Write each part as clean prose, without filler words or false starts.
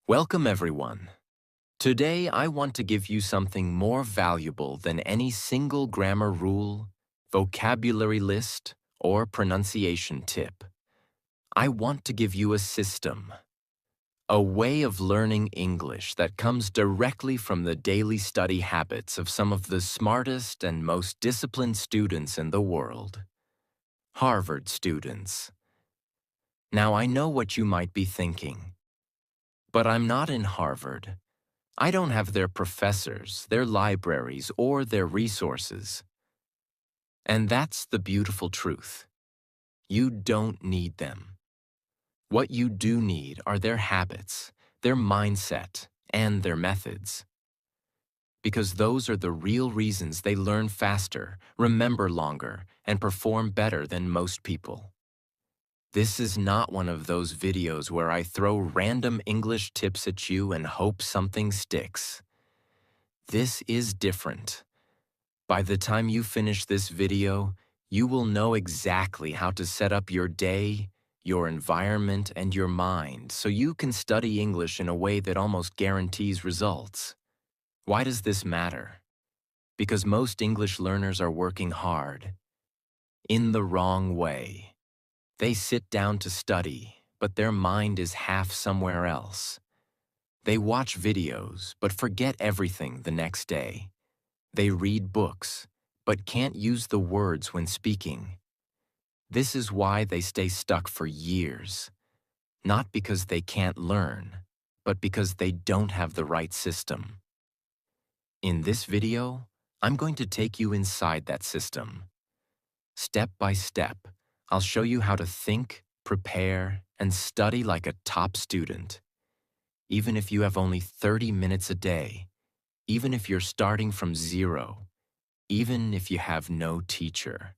Welcome, everyone. Today, I want to give you something more valuable than any single grammar rule, vocabulary list, or pronunciation tip. I want to give you a system, a way of learning English that comes directly from the daily study habits of some of the smartest and most disciplined students in the world, Harvard students. Now, I know what you might be thinking, but I'm not in Harvard. I don't have their professors, their libraries, or their resources. And that's the beautiful truth. You don't need them. What you do need are their habits, their mindset, and their methods. Because those are the real reasons they learn faster, remember longer, and perform better than most people. This is not one of those videos where I throw random English tips at you and hope something sticks. This is different. By the time you finish this video, you will know exactly how to set up your day, your environment, and your mind so you can study English in a way that almost guarantees results. Why does this matter? Because most English learners are working hard, in the wrong way. They sit down to study, but their mind is half somewhere else. They watch videos, but forget everything the next day. They read books, but can't use the words when speaking. This is why they stay stuck for years. Not because they can't learn, but because they don't have the right system. In this video, I'm going to take you inside that system. Step by step, I'll show you how to think, prepare, and study like a top student. Even if you have only 30 minutes a day, even if you're starting from zero, even if you have no teacher.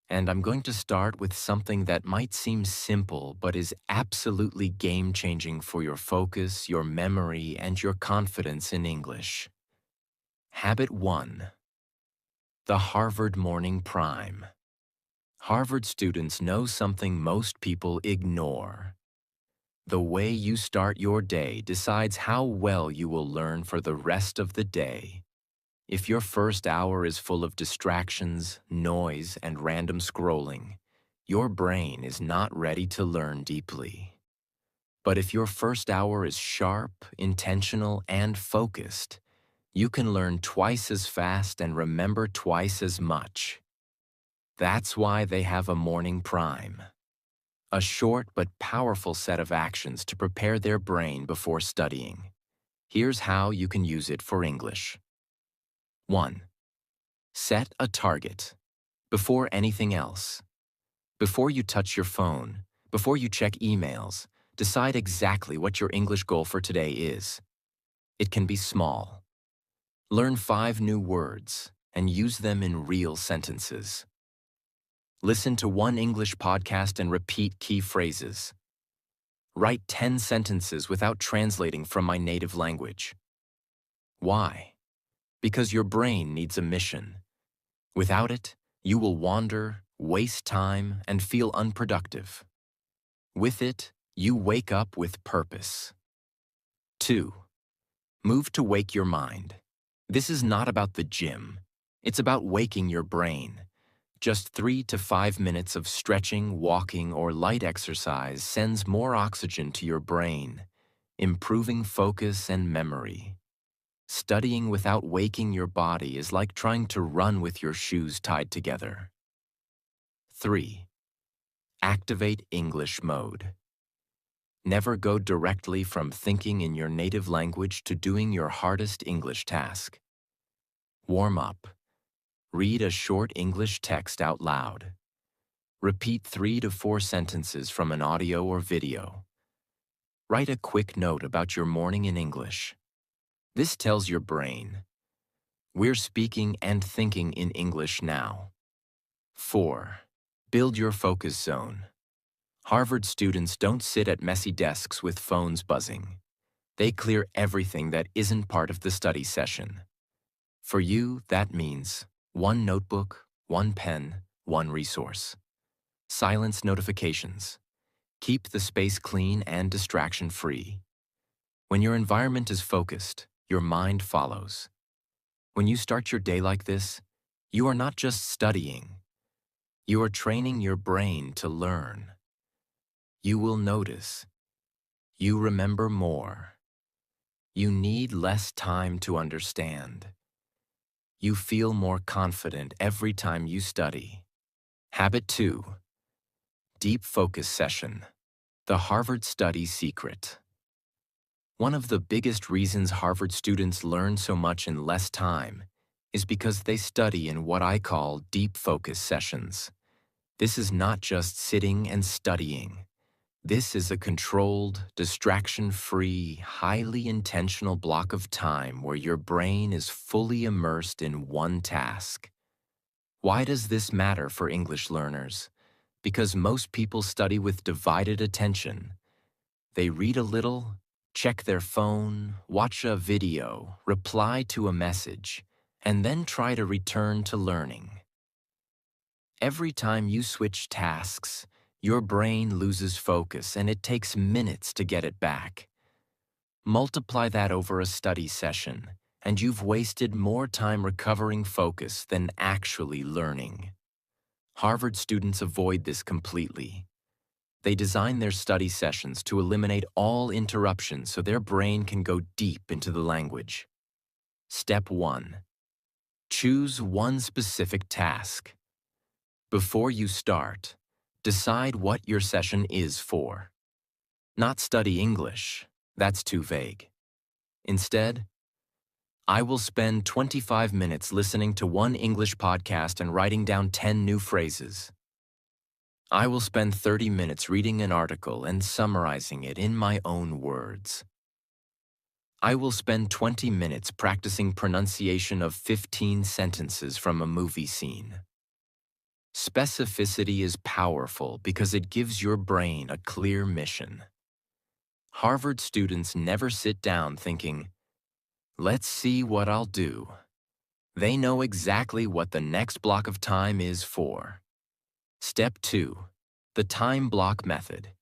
And I'm going to start with something that might seem simple but is absolutely game-changing for your focus, your memory, and your confidence in English. Habit 1. The Harvard Morning Prime. Harvard students know something most people ignore. The way you start your day decides how well you will learn for the rest of the day. If your first hour is full of distractions, noise, and random scrolling, your brain is not ready to learn deeply. But if your first hour is sharp, intentional, and focused, you can learn twice as fast and remember twice as much. That's why they have a morning prime. A short but powerful set of actions to prepare their brain before studying. Here's how you can use it for English. 1. Set a target. Before anything else. Before you touch your phone, before you check emails, decide exactly what your English goal for today is. It can be small. Learn 5 new words and use them in real sentences. Listen to one English podcast and repeat key phrases. Write 10 sentences without translating from my native language. Why? Because your brain needs a mission. Without it, you will wander, waste time, and feel unproductive. With it, you wake up with purpose. 2. Move to wake your mind. This is not about the gym. It's about waking your brain. Just 3 to 5 minutes of stretching, walking, or light exercise sends more oxygen to your brain, improving focus and memory. Studying without waking your body is like trying to run with your shoes tied together. 3. Activate English mode. Never go directly from thinking in your native language to doing your hardest English task. Warm up. Read a short English text out loud. Repeat 3 to 4 sentences from an audio or video. Write a quick note about your morning in English. This tells your brain, we're speaking and thinking in English now. 4. Build your focus zone. Harvard students don't sit at messy desks with phones buzzing. They clear everything that isn't part of the study session. For you, that means 1 notebook, 1 pen, 1 resource. Silence notifications. Keep the space clean and distraction-free. When your environment is focused, your mind follows. When you start your day like this, you are not just studying, you are training your brain to learn. You will notice. You remember more. You need less time to understand. You feel more confident every time you study. Habit 2. Deep Focus Session. The Harvard Study Secret. One of the biggest reasons Harvard students learn so much in less time is because they study in what I call deep focus sessions. This is not just sitting and studying. This is a controlled, distraction-free, highly intentional block of time where your brain is fully immersed in one task. Why does this matter for English learners? Because most people study with divided attention. They read a little, check their phone, watch a video, reply to a message, and then try to return to learning. Every time you switch tasks, your brain loses focus and it takes minutes to get it back. Multiply that over a study session, and you've wasted more time recovering focus than actually learning. Harvard students avoid this completely. They design their study sessions to eliminate all interruptions so their brain can go deep into the language. Step 1. Choose one specific task. Before you start, decide what your session is for. Not study English, that's too vague. Instead, I will spend 25 minutes listening to one English podcast and writing down 10 new phrases. I will spend 30 minutes reading an article and summarizing it in my own words. I will spend 20 minutes practicing pronunciation of 15 sentences from a movie scene. Specificity is powerful because it gives your brain a clear mission. Harvard students never sit down thinking, "Let's see what I'll do." They know exactly what the next block of time is for. Step 2. The time block method.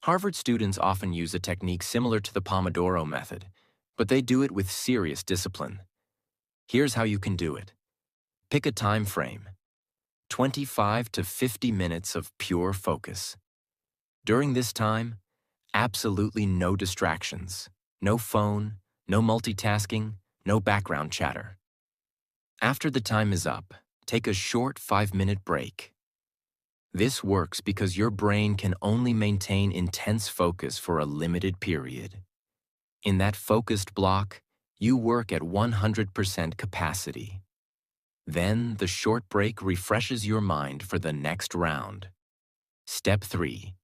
Harvard students often use a technique similar to the Pomodoro method, but they do it with serious discipline. Here's how you can do it. Pick a time frame. 25 to 50 minutes of pure focus. During this time, absolutely no distractions, no phone, no multitasking, no background chatter. After the time is up, take a short 5-minute break. This works because your brain can only maintain intense focus for a limited period. In that focused block, you work at 100% capacity. Then the short break refreshes your mind for the next round. Step 3.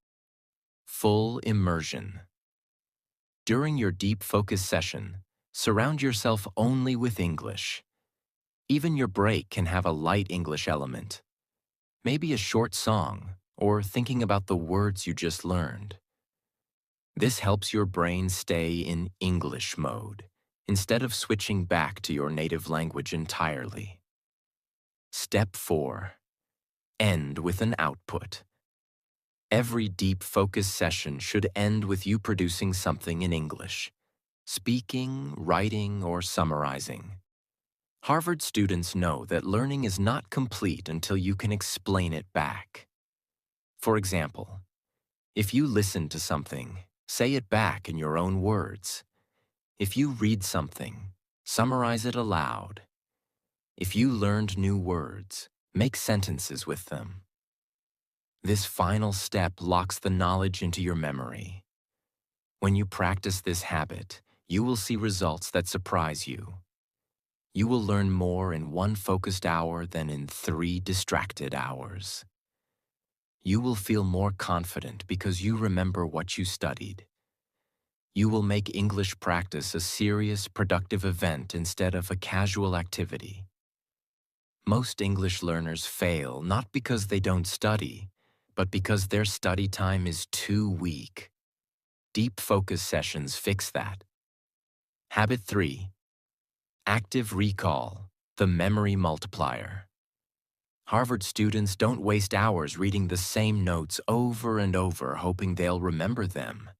Full immersion. During your deep focus session, surround yourself only with English. Even your break can have a light English element. Maybe a short song, or thinking about the words you just learned. This helps your brain stay in English mode, instead of switching back to your native language entirely. Step 4. End with an output. Every deep focus session should end with you producing something in English, speaking, writing, or summarizing. Harvard students know that learning is not complete until you can explain it back. For example, if you listen to something, say it back in your own words. If you read something, summarize it aloud. If you learned new words, make sentences with them. This final step locks the knowledge into your memory. When you practice this habit, you will see results that surprise you. You will learn more in one focused hour than in 3 distracted hours. You will feel more confident because you remember what you studied. You will make English practice a serious, productive event instead of a casual activity. Most English learners fail not because they don't study, but because their study time is too weak. Deep focus sessions fix that. Habit 3. Active recall, the memory multiplier. Harvard students don't waste hours reading the same notes over and over hoping they'll remember them.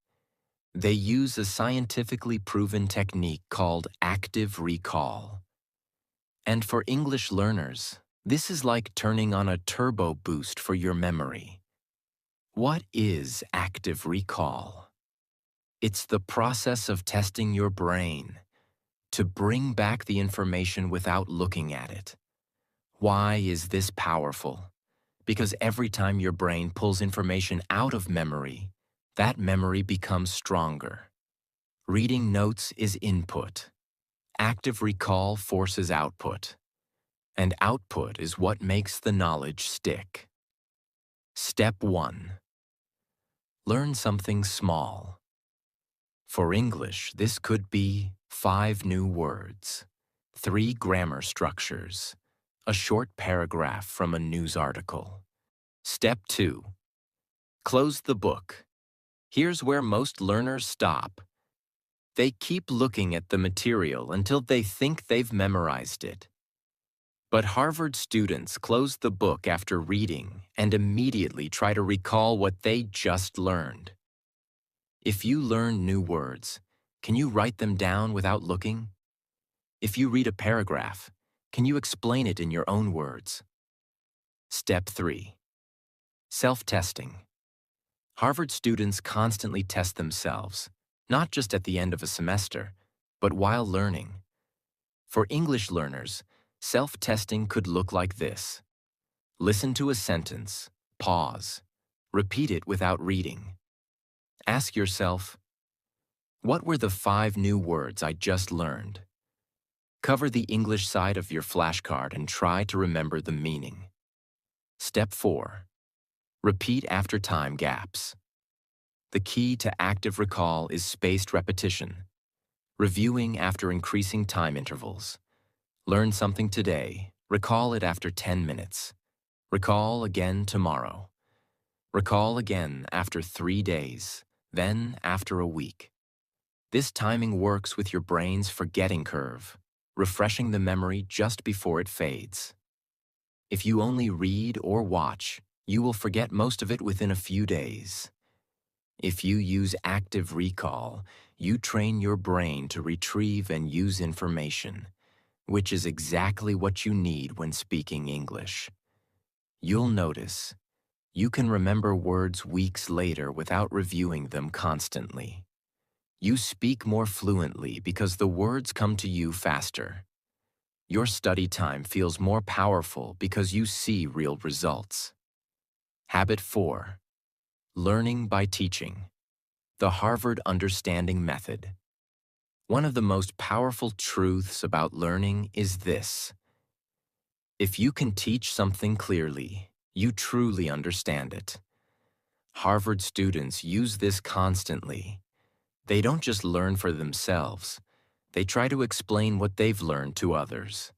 They use a scientifically proven technique called active recall. And for English learners, this is like turning on a turbo boost for your memory. What is active recall? It's the process of testing your brain to bring back the information without looking at it. Why is this powerful? Because every time your brain pulls information out of memory, that memory becomes stronger. Reading notes is input. Active recall forces output. And output is what makes the knowledge stick. Step 1. Learn something small. For English, this could be 5 new words, 3 grammar structures, a short paragraph from a news article. Step 2. Close the book. Here's where most learners stop. They keep looking at the material until they think they've memorized it. But Harvard students close the book after reading and immediately try to recall what they just learned. If you learn new words, can you write them down without looking? If you read a paragraph, can you explain it in your own words? Step 3. Self-testing. Harvard students constantly test themselves, not just at the end of a semester, but while learning. For English learners, self-testing could look like this. Listen to a sentence, pause, repeat it without reading. Ask yourself, what were the 5 new words I just learned? Cover the English side of your flashcard and try to remember the meaning. Step 4. Repeat after time gaps. The key to active recall is spaced repetition, reviewing after increasing time intervals. Learn something today, recall it after 10 minutes. Recall again tomorrow. Recall again after 3 days, then after a week. This timing works with your brain's forgetting curve, refreshing the memory just before it fades. If you only read or watch, you will forget most of it within a few days. If you use active recall, you train your brain to retrieve and use information, which is exactly what you need when speaking English. You'll notice you can remember words weeks later without reviewing them constantly. You speak more fluently because the words come to you faster. Your study time feels more powerful because you see real results. Habit 4. Learning by teaching. The Harvard Understanding Method. One of the most powerful truths about learning is this. If you can teach something clearly, you truly understand it. Harvard students use this constantly. They don't just learn for themselves. They try to explain what they've learned to others.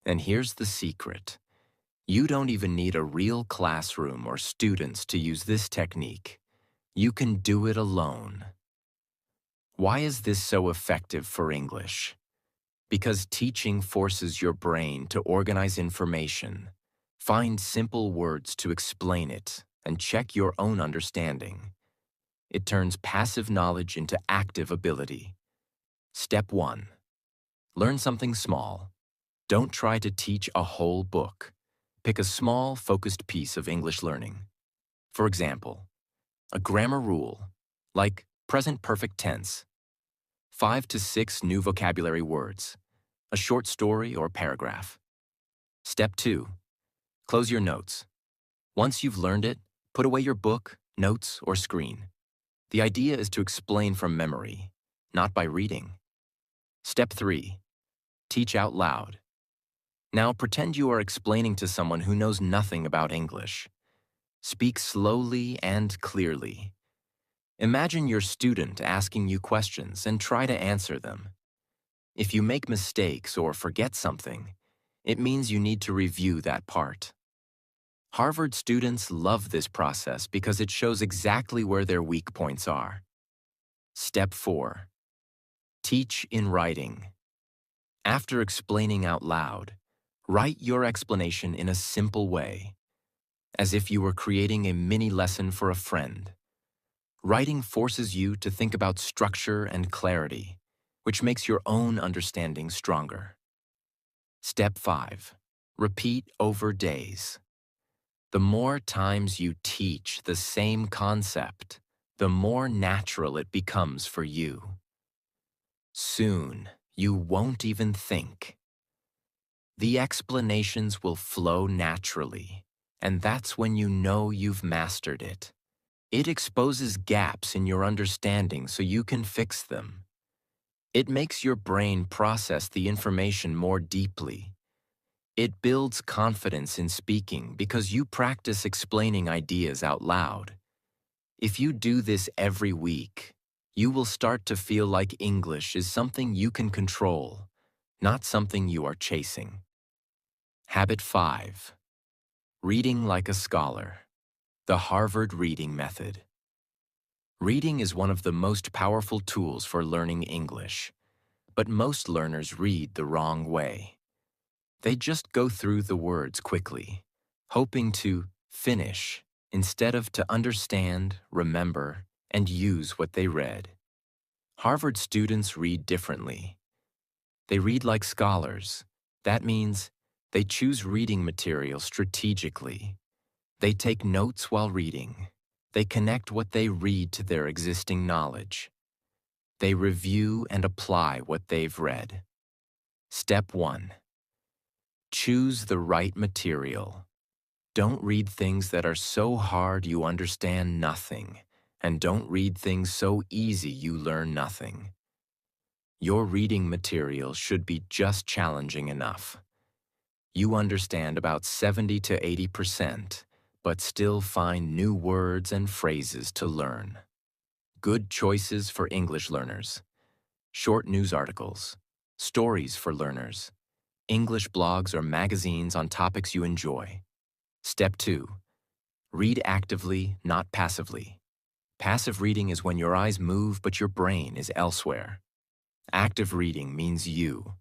And here's the secret. You don't even need a real classroom or students to use this technique. You can do it alone. Why is this so effective for English? Because teaching forces your brain to organize information, find simple words to explain it, and check your own understanding. It turns passive knowledge into active ability. Step 1. Learn something small. Don't try to teach a whole book. Pick a small, focused piece of English learning. For example, a grammar rule, like present perfect tense, 5 to 6 new vocabulary words, a short story or paragraph. Step 2. Close your notes. Once you've learned it, put away your book, notes, or screen. The idea is to explain from memory, not by reading. Step 3. Teach out loud. Now pretend you are explaining to someone who knows nothing about English. Speak slowly and clearly. Imagine your student asking you questions and try to answer them. If you make mistakes or forget something, it means you need to review that part. Harvard students love this process because it shows exactly where their weak points are. Step 4. Teach in writing. After explaining out loud, write your explanation in a simple way, as if you were creating a mini lesson for a friend. Writing forces you to think about structure and clarity, which makes your own understanding stronger. Step 5. Repeat over days. The more times you teach the same concept, the more natural it becomes for you. Soon, you won't even think. The explanations will flow naturally, and that's when you know you've mastered it. It exposes gaps in your understanding so you can fix them. It makes your brain process the information more deeply. It builds confidence in speaking because you practice explaining ideas out loud. If you do this every week, you will start to feel like English is something you can control, not something you are chasing. Habit 5. Reading like a scholar. The Harvard Reading Method. Reading is one of the most powerful tools for learning English, but most learners read the wrong way. They just go through the words quickly, hoping to finish instead of to understand, remember, and use what they read. Harvard students read differently. They read like scholars. That means they choose reading material strategically. They take notes while reading. They connect what they read to their existing knowledge. They review and apply what they've read. Step 1. Choose the right material. Don't read things that are so hard you understand nothing, and don't read things so easy you learn nothing. Your reading material should be just challenging enough. You understand about 70 to 80%, but still find new words and phrases to learn. Good choices for English learners. Short news articles, stories for learners, English blogs or magazines on topics you enjoy. Step 2. Read actively, not passively. Passive reading is when your eyes move but your brain is elsewhere. Active reading means you.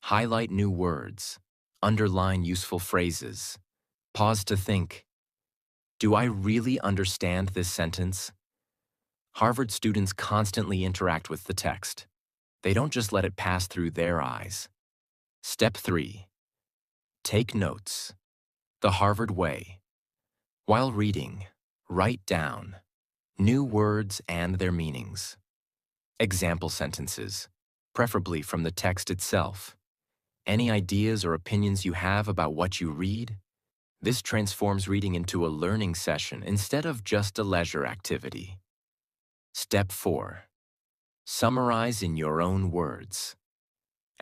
Highlight new words. Underline useful phrases. Pause to think, do I really understand this sentence? Harvard students constantly interact with the text. They don't just let it pass through their eyes. Step 3. Take notes. The Harvard Way. While reading, write down new words and their meanings. Example sentences, preferably from the text itself. Any ideas or opinions you have about what you read? This transforms reading into a learning session instead of just a leisure activity. Step 4. Summarize in your own words.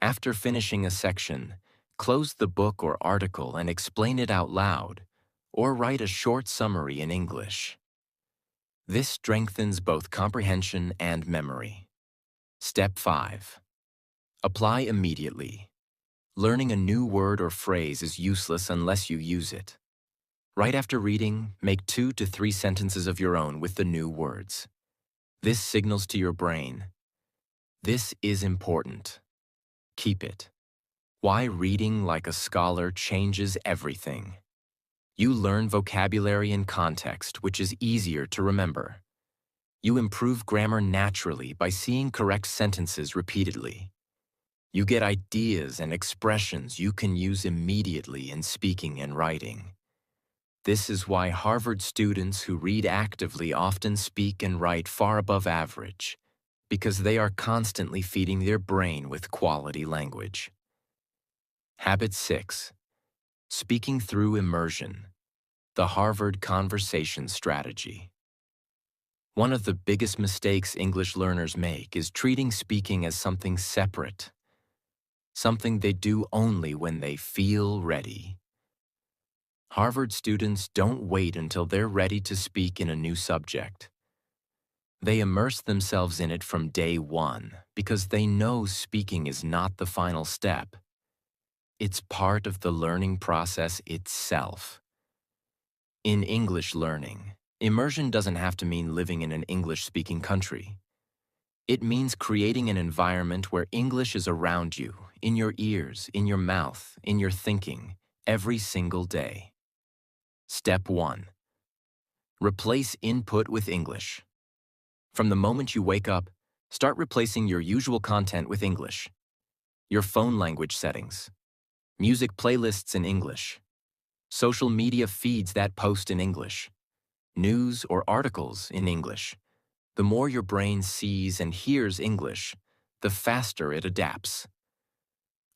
After finishing a section, close the book or article and explain it out loud, or write a short summary in English. This strengthens both comprehension and memory. Step 5. Apply immediately. Learning a new word or phrase is useless unless you use it. Right after reading, make 2 to 3 sentences of your own with the new words. This signals to your brain, this is important. Keep it. Why reading like a scholar changes everything. You learn vocabulary and context, which is easier to remember. You improve grammar naturally by seeing correct sentences repeatedly. You get ideas and expressions you can use immediately in speaking and writing. This is why Harvard students who read actively often speak and write far above average, because they are constantly feeding their brain with quality language. Habit 6. Speaking through immersion. The Harvard Conversation Strategy. One of the biggest mistakes English learners make is treating speaking as something separate, something they do only when they feel ready. Harvard students don't wait until they're ready to speak in a new subject. They immerse themselves in it from day one because they know speaking is not the final step. It's part of the learning process itself. In English learning, immersion doesn't have to mean living in an English-speaking country. It means creating an environment where English is around you, in your ears, in your mouth, in your thinking, every single day. Step 1. Replace input with English. From the moment you wake up, start replacing your usual content with English. Your phone language settings, music playlists in English, social media feeds that post in English, news or articles in English. The more your brain sees and hears English, the faster it adapts.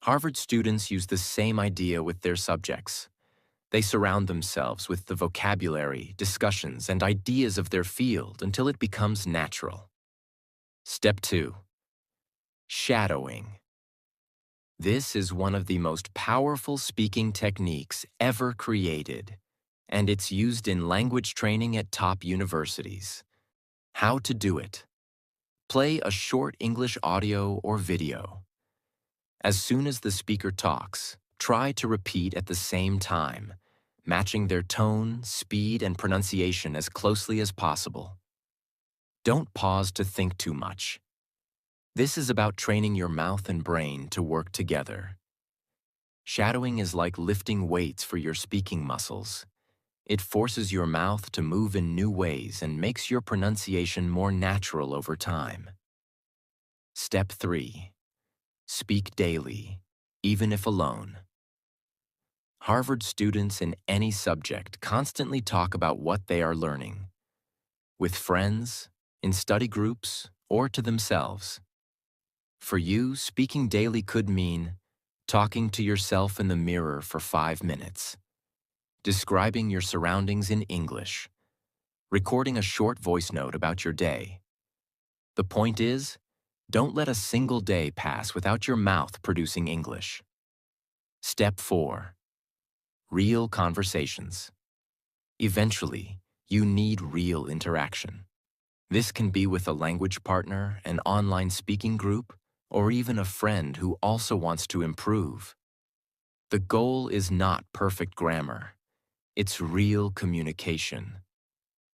Harvard students use the same idea with their subjects. They surround themselves with the vocabulary, discussions, and ideas of their field until it becomes natural. Step 2. Shadowing. This is one of the most powerful speaking techniques ever created, and it's used in language training at top universities. How to do it. Play a short English audio or video. As soon as the speaker talks, try to repeat at the same time, matching their tone, speed, and pronunciation as closely as possible. Don't pause to think too much. This is about training your mouth and brain to work together. Shadowing is like lifting weights for your speaking muscles. It forces your mouth to move in new ways and makes your pronunciation more natural over time. Step 3. Speak daily, even if alone. Harvard students in any subject constantly talk about what they are learning, with friends, in study groups, or to themselves. For you, speaking daily could mean talking to yourself in the mirror for 5 minutes, describing your surroundings in English, recording a short voice note about your day. The point is, don't let a single day pass without your mouth producing English. Step 4. Real conversations. Eventually, you need real interaction. This can be with a language partner, an online speaking group, or even a friend who also wants to improve. The goal is not perfect grammar. It's real communication.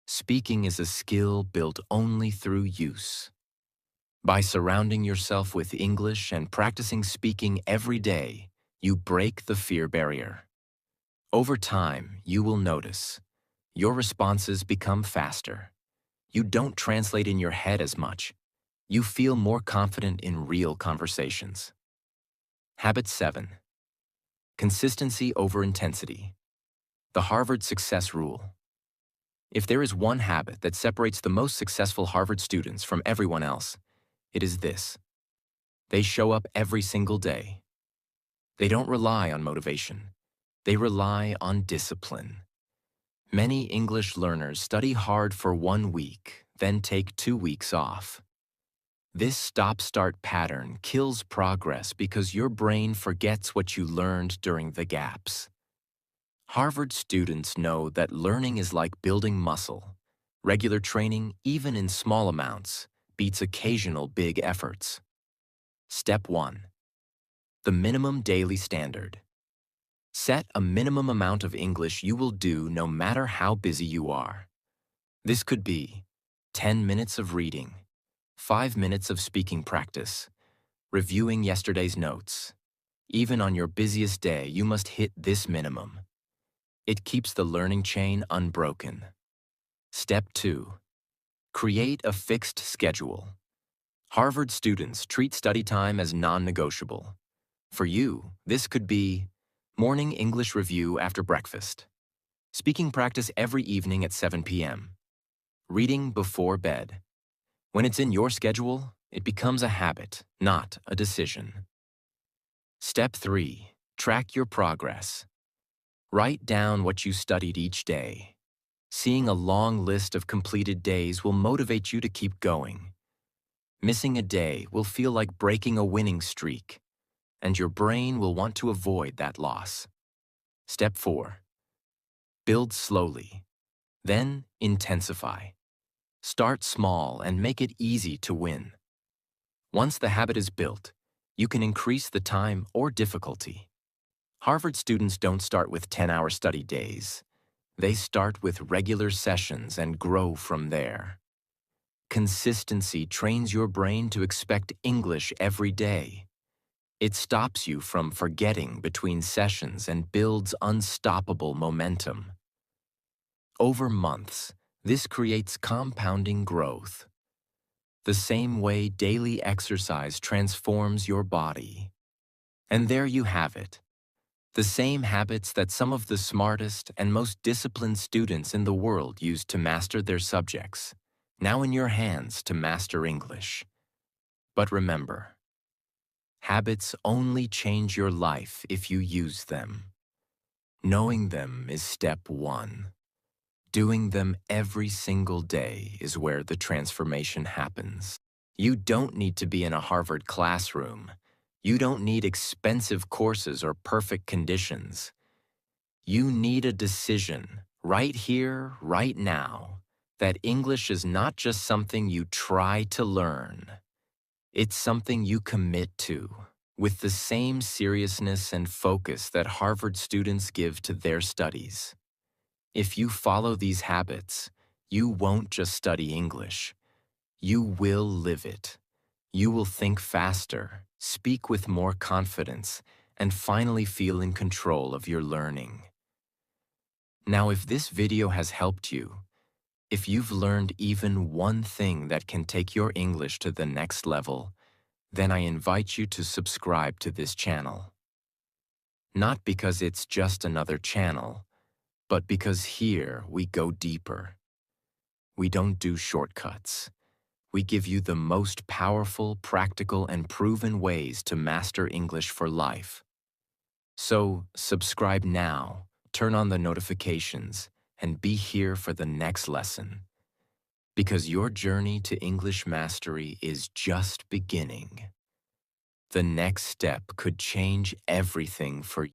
Speaking is a skill built only through use. By surrounding yourself with English and practicing speaking every day, you break the fear barrier. Over time, you will notice your responses become faster. You don't translate in your head as much. You feel more confident in real conversations. Habit 7. Consistency over intensity. The Harvard Success Rule. If there is one habit that separates the most successful Harvard students from everyone else, it is this. They show up every single day. They don't rely on motivation. They rely on discipline. Many English learners study hard for 1 week, then take 2 weeks off. This stop-start pattern kills progress because your brain forgets what you learned during the gaps. Harvard students know that learning is like building muscle. Regular training, even in small amounts, beats occasional big efforts. Step 1. The minimum daily standard. Set a minimum amount of English you will do no matter how busy you are. This could be 10 minutes of reading, 5 minutes of speaking practice, reviewing yesterday's notes. Even on your busiest day, you must hit this minimum. It keeps the learning chain unbroken. Step 2. Create a fixed schedule. Harvard students treat study time as non-negotiable. For you, this could be morning English review after breakfast, speaking practice every evening at 7 p.m., reading before bed. When it's in your schedule, it becomes a habit, not a decision. Step 3. Track your progress. Write down what you studied each day. Seeing a long list of completed days will motivate you to keep going. Missing a day will feel like breaking a winning streak, and your brain will want to avoid that loss. Step 4. Build slowly, then intensify. Start small and make it easy to win. Once the habit is built, you can increase the time or difficulty. Harvard students don't start with 10-hour study days. They start with regular sessions and grow from there. Consistency trains your brain to expect English every day. It stops you from forgetting between sessions and builds unstoppable momentum. Over months, this creates compounding growth. the same way daily exercise transforms your body. And there you have it, the same habits that some of the smartest and most disciplined students in the world use to master their subjects, now in your hands to master English. But remember, habits only change your life if you use them. Knowing them is step one. Doing them every single day is where the transformation happens. You don't need to be in a Harvard classroom. You don't need expensive courses or perfect conditions. You need a decision, right here, right now, that English is not just something you try to learn. It's something you commit to, with the same seriousness and focus that Harvard students give to their studies. If you follow these habits, you won't just study English. You will live it. You will think faster, speak with more confidence, and finally feel in control of your learning. Now, if this video has helped you, if you've learned even one thing that can take your English to the next level, then I invite you to subscribe to this channel. Not because it's just another channel, but because here we go deeper. We don't do shortcuts. We give you the most powerful, practical, and proven ways to master English for life. So, subscribe now, turn on the notifications, and be here for the next lesson. Because your journey to English mastery is just beginning. The next step could change everything for you.